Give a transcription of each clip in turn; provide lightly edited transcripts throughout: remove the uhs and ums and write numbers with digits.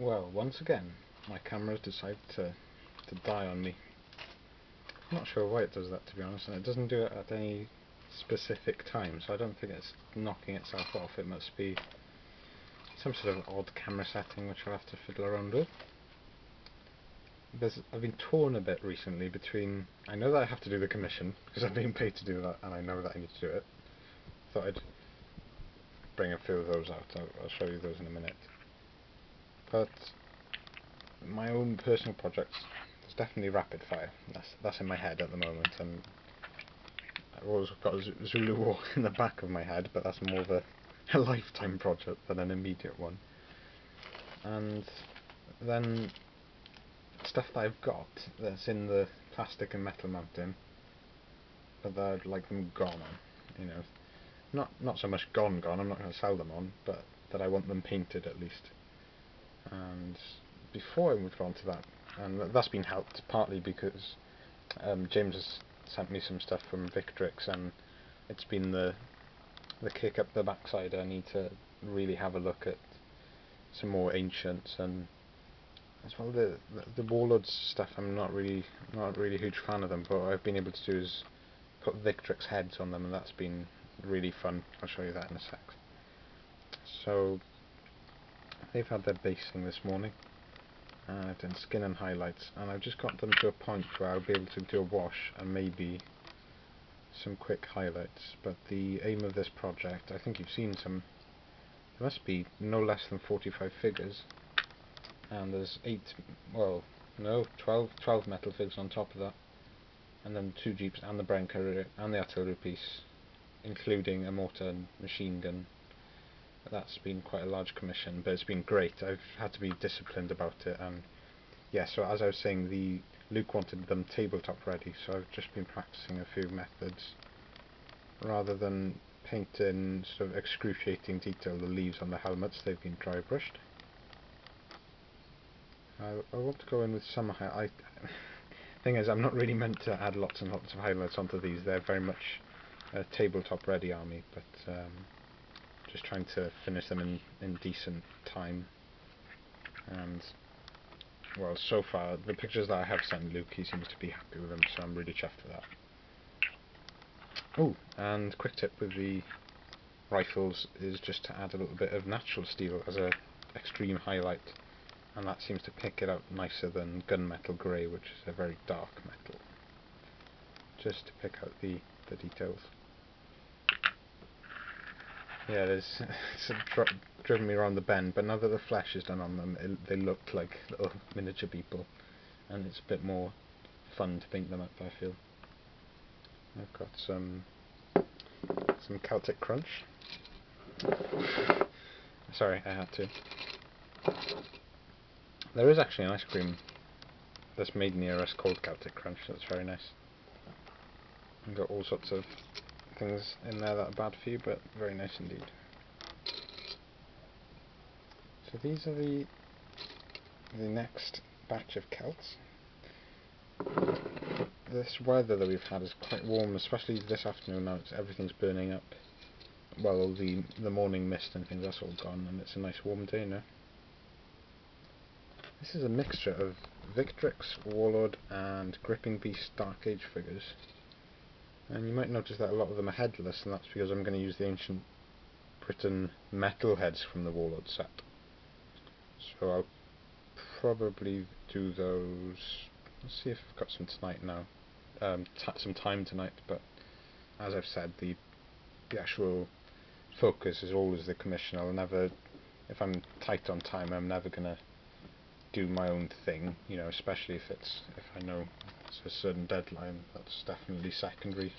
Well, once again, my camera's decided to die on me. I'm not sure why it does that, to be honest, and it doesn't do it at any specific time, so I don't think it's knocking itself off. It must be some sort of odd camera setting which I'll have to fiddle around with. I've been torn a bit recently between, I know that I have to do the commission, because I've been paid to do that, and I know that I need to do it. Thought I'd bring a few of those out. I'll show you those in a minute. But my own personal projects, there's definitely Rapid Fire. That's in my head at the moment, and I've also got Zulu War in the back of my head, but that's more of a lifetime project than an immediate one. And then stuff that I've got that's in the plastic and metal mounting, but that I'd like them gone on, you know. Not so much gone, I'm not going to sell them on, but that I want them painted at least. And before I move on to that, and that's been helped partly because James has sent me some stuff from Victrix, and it's been the kick up the backside. I need to really have a look at some more ancients, and as well the Warlords stuff. I'm not really a huge fan of them, but what I've been able to do is put Victrix heads on them, and that's been really fun. I'll show you that in a sec. So they've had their basing this morning. I've done skin and highlights, and I've just got them to a point where I'll be able to do a wash and maybe some quick highlights. But the aim of this project, I think you've seen some, there must be no less than 45 figures, and there's 12 metal figs on top of that, and then 2 jeeps and the Bren carrier and the artillery piece, including a mortar and machine gun. That's been quite a large commission, but it's been great. I've had to be disciplined about it, and yeah, so as I was saying, Luke wanted them tabletop ready, so I've just been practicing a few methods. Rather than paint in sort of excruciating detail the leaves on the helmets, they've been dry brushed. I want to go in with some highlight. Thing is, I'm not really meant to add lots and lots of highlights onto these. They're very much a tabletop ready army, but just trying to finish them in decent time. And well, so far the pictures that I have sent Luke, he seems to be happy with them, so I'm really chuffed with that. Oh, and quick tip with the rifles is just to add a little bit of natural steel as a extreme highlight, and that seems to pick it up nicer than gunmetal grey, which is a very dark metal, just to pick out the details. Yeah, it's driven me around the bend, but now that the flesh is done on them, they look like little miniature people, and it's a bit more fun to paint them up, I feel. I've got some Celtic Crunch. Sorry, I had to. There is actually an ice cream that's made near us called Celtic Crunch. That's very nice. I've got all sorts of things in there that are bad for you, but very nice indeed. So these are the next batch of Celts. This weather that we've had is quite warm, especially this afternoon. Now everything's burning up. Well, all the morning mist and things, that's all gone, and it's a nice warm day now. This is a mixture of Victrix, Warlord and Gripping Beast Dark Age figures. And you might notice that a lot of them are headless, and that's because I'm going to use the Ancient Britain metal heads from the Warlord set. So I'll probably do those. Let's see if I've got some tonight now. Some time tonight, but as I've said, the actual focus is always the commission. I'll never, if I'm tight on time, I'm never going to do my own thing, you know, especially if I know it's a certain deadline. That's definitely secondary.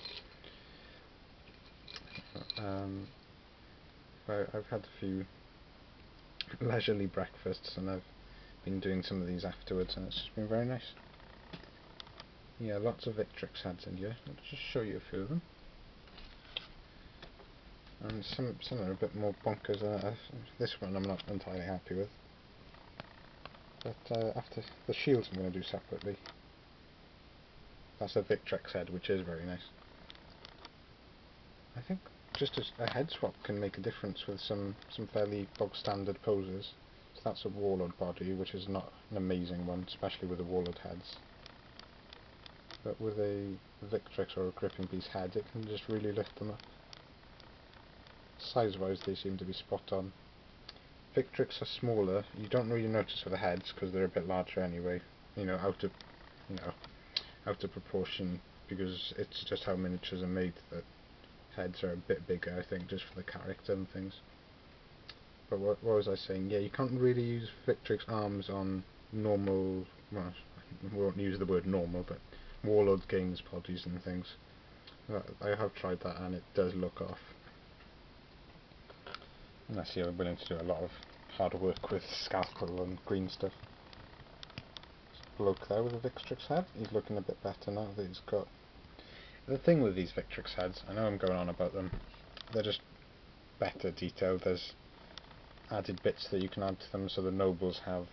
I've had a few leisurely breakfasts, and I've been doing some of these afterwards, and it's just been very nice. Yeah, lots of Victrix heads in here. Let's just show you a few of them. And some are a bit more bonkers. This one I'm not entirely happy with. But after the shields I'm going to do separately. That's a Victrix head, which is very nice. I think just a head swap can make a difference with some fairly bog standard poses. that's a Warlord body, which is not an amazing one, especially with the Warlord heads. But with a Victrix or a Gripping Beast head, it can just really lift them up. Size-wise, they seem to be spot on. Victrix are smaller. You don't really notice with the heads because they're a bit larger anyway. You know, out of proportion, because it's just how miniatures are made. That heads are a bit bigger, I think, just for the character and things. But what was I saying? Yeah, you can't really use Victrix arms on normal. Well, I won't use the word normal, but Warlord Games bodies and things. I have tried that, and it does look off. Unless you're willing to do a lot of hard work with scalpel and green stuff. Bloke there with a Victrix head, he's looking a bit better now that he's got... The thing with these Victrix heads, I know I'm going on about them, they're just better detailed. There's added bits that you can add to them, so the nobles have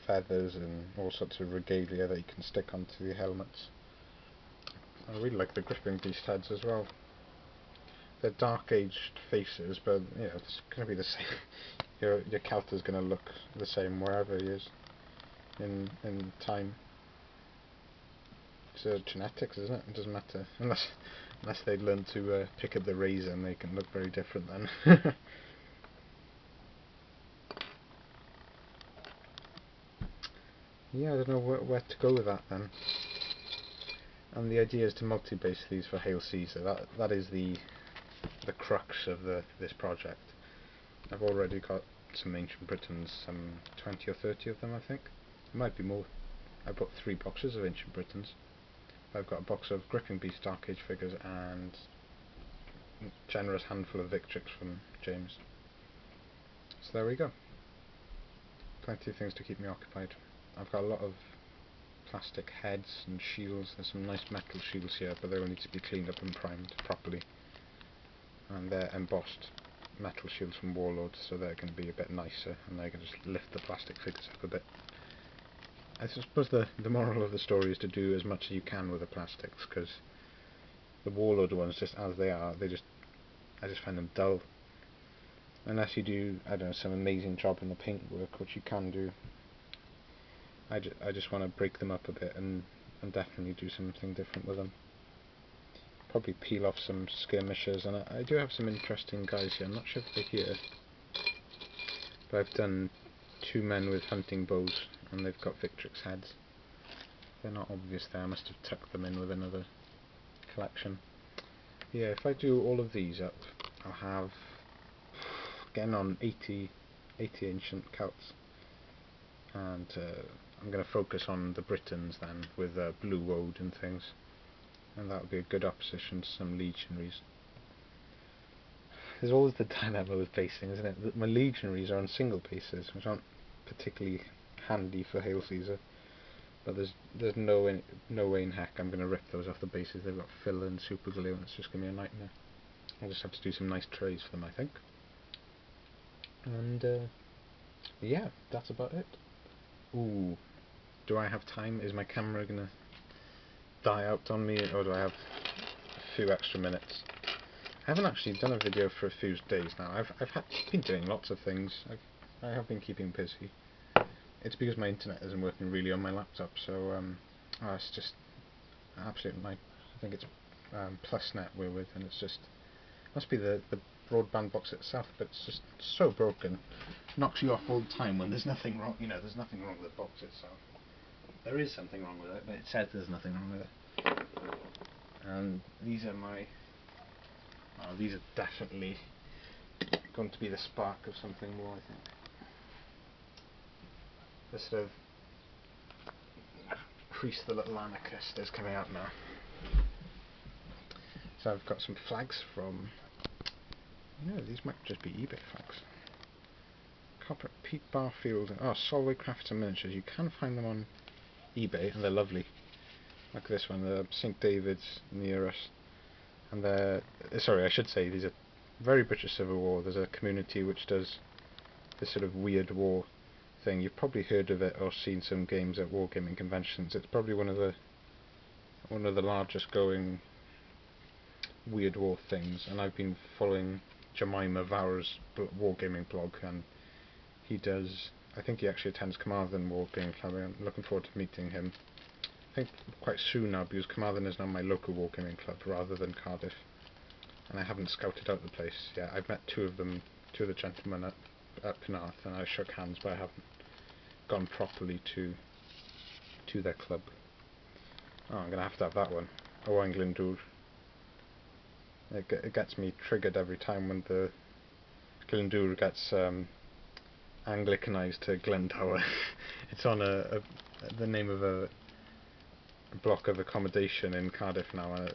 feathers and all sorts of regalia that you can stick onto the helmets. I really like the Gripping Beast heads as well. They're dark aged faces, but you know, it's going to be the same. Your Kelter's going to look the same wherever he is in time. It's genetics, isn't it? It doesn't matter unless they learn to pick up the razor, and they can look very different then. Yeah, I don't know where to go with that then. And the idea is to multi-base these for Hail Caesar. That is the crux of this project. I've already got some Ancient Britons, some 20 or 30 of them, I think. It might be more. I bought 3 boxes of Ancient Britons. I've got a box of Gripping Beast Dark Age figures and a generous handful of Victrix from James. So there we go. Plenty of things to keep me occupied. I've got a lot of plastic heads and shields. There's some nice metal shields here, but they all need to be cleaned up and primed properly. And they're embossed metal shields from Warlords, so they're going to be a bit nicer, and they can just lift the plastic figures up a bit. I suppose the moral of the story is to do as much as you can with the plastics, because the Warlord ones, just as they are, I just find them dull. Unless you do, I don't know, some amazing job in the paintwork, which you can do. I just want to break them up a bit and definitely do something different with them. Probably peel off some skirmishers, and I do have some interesting guys here. I'm not sure if they're here, but I've done 2 men with hunting bows, and they've got Victrix heads. They're not obvious there. I must have tucked them in with another collection. Yeah, if I do all of these up, I'll have getting on 80 ancient Celts, and I'm going to focus on the Britons then with Blue Woad and things, and that would be a good opposition to some legionaries. There's always the dilemma with basing, isn't it? That my legionaries are on single pieces, which aren't particularly handy for Hail Caesar. But there's no way in heck I'm going to rip those off the bases. They've got filler and super glue, and it's just going to be a nightmare. I'll just have to do some nice trays for them, I think. And yeah, that's about it. Ooh, do I have time? Is my camera going to die out on me, or do I have a few extra minutes? I haven't actually done a video for a few days now. I've been doing lots of things. I have been keeping busy. It's because my internet isn't working really on my laptop, so it's just an absolute night. I think it's PlusNet we're with, and it's just must be the broadband box itself, but it's just so broken. Knocks you off all the time when there's nothing wrong. You know, there's nothing wrong with the box itself. There is something wrong with it, but it says there's nothing wrong with it. And these are my... Oh, these are definitely going to be the spark of something more, I think. The sort of Priest the Little Anarchist is coming out now. So I've got some flags from... You know, these might just be eBay flags. Copper Pete Barfield. Oh, Solway Crafts and Miniatures. You can find them on eBay, and they're lovely. Like this one, the St. David's near us. And they're... Sorry, I should say, these are very British Civil War. There's a community which does this sort of weird war thing. You've probably heard of it or seen some games at wargaming conventions. It's probably one of the largest going weird war things, and I've been following Jemima Vower's wargaming blog, and he does I think he actually attends Carmarthen Wargaming Club. I'm looking forward to meeting him. I think quite soon now, because Carmarthen is now my local Wargaming Club rather than Cardiff. And I haven't scouted out the place yet. I've met two of the gentlemen at Penarth, and I shook hands, but I haven't gone properly to their club. Oh, I'm going to have that one. Owain Glyndŵr. It gets me triggered every time when the Glyndŵr gets Anglicanized to Glendower. It's on the name of a block of accommodation in Cardiff now, and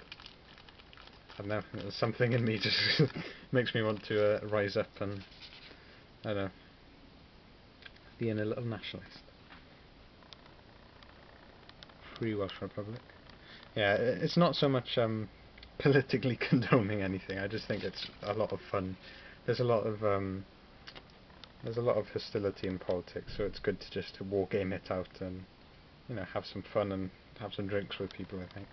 I don't know, something in me just makes me want to rise up and, I don't know, being a little nationalist. Free Welsh Republic. Yeah, it's not so much politically condoning anything. I just think it's a lot of fun. There's a lot of hostility in politics, so it's good to just wargame it out and, you know, have some fun and have some drinks with people. I think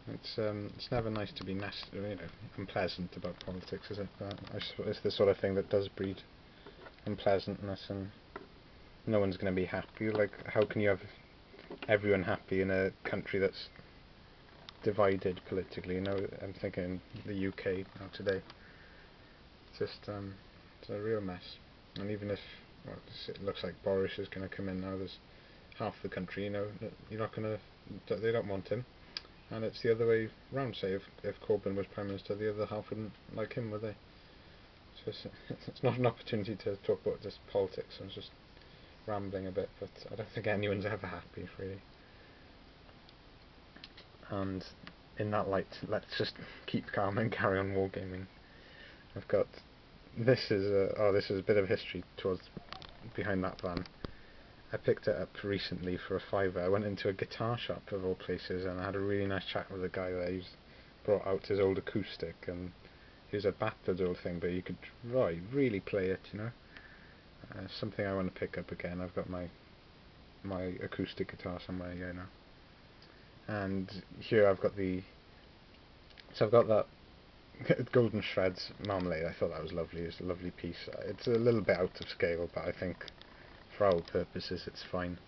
it's never nice to be unpleasant about politics, is it? But it's the sort of thing that does breed unpleasantness, and no one's going to be happy. Like, how can you have everyone happy in a country that's divided politically? You know, I'm thinking the UK now today. It's just it's a real mess. And even if it looks like Boris is going to come in now, there's half the country, you know, you're not going to. They don't want him, and it's the other way round. Say if Corbyn was Prime Minister, the other half wouldn't like him, would they? So it's not an opportunity to talk about just politics. I was just rambling a bit, but I don't think anyone's ever happy, really. And in that light, let's just keep calm and carry on wargaming. I've got this is a bit of history behind that van. I picked it up recently for a £5. I went into a guitar shop of all places, and I had a really nice chat with the guy there. He's brought out his old acoustic, and he was a battered old thing, but you could really play it, you know. Something I want to pick up again. I've got my acoustic guitar somewhere here now, and here I've got I've got that Golden Shreds Marmalade. I thought that was lovely. It's a lovely piece. It's a little bit out of scale, but I think for our purposes it's fine.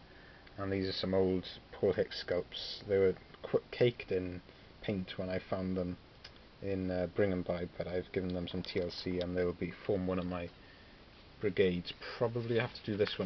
And these are some old Paul Hicks sculpts. They were caked in paint when I found them in Bring By, but I've given them some TLC, and they will form one of my brigades. Probably have to do this one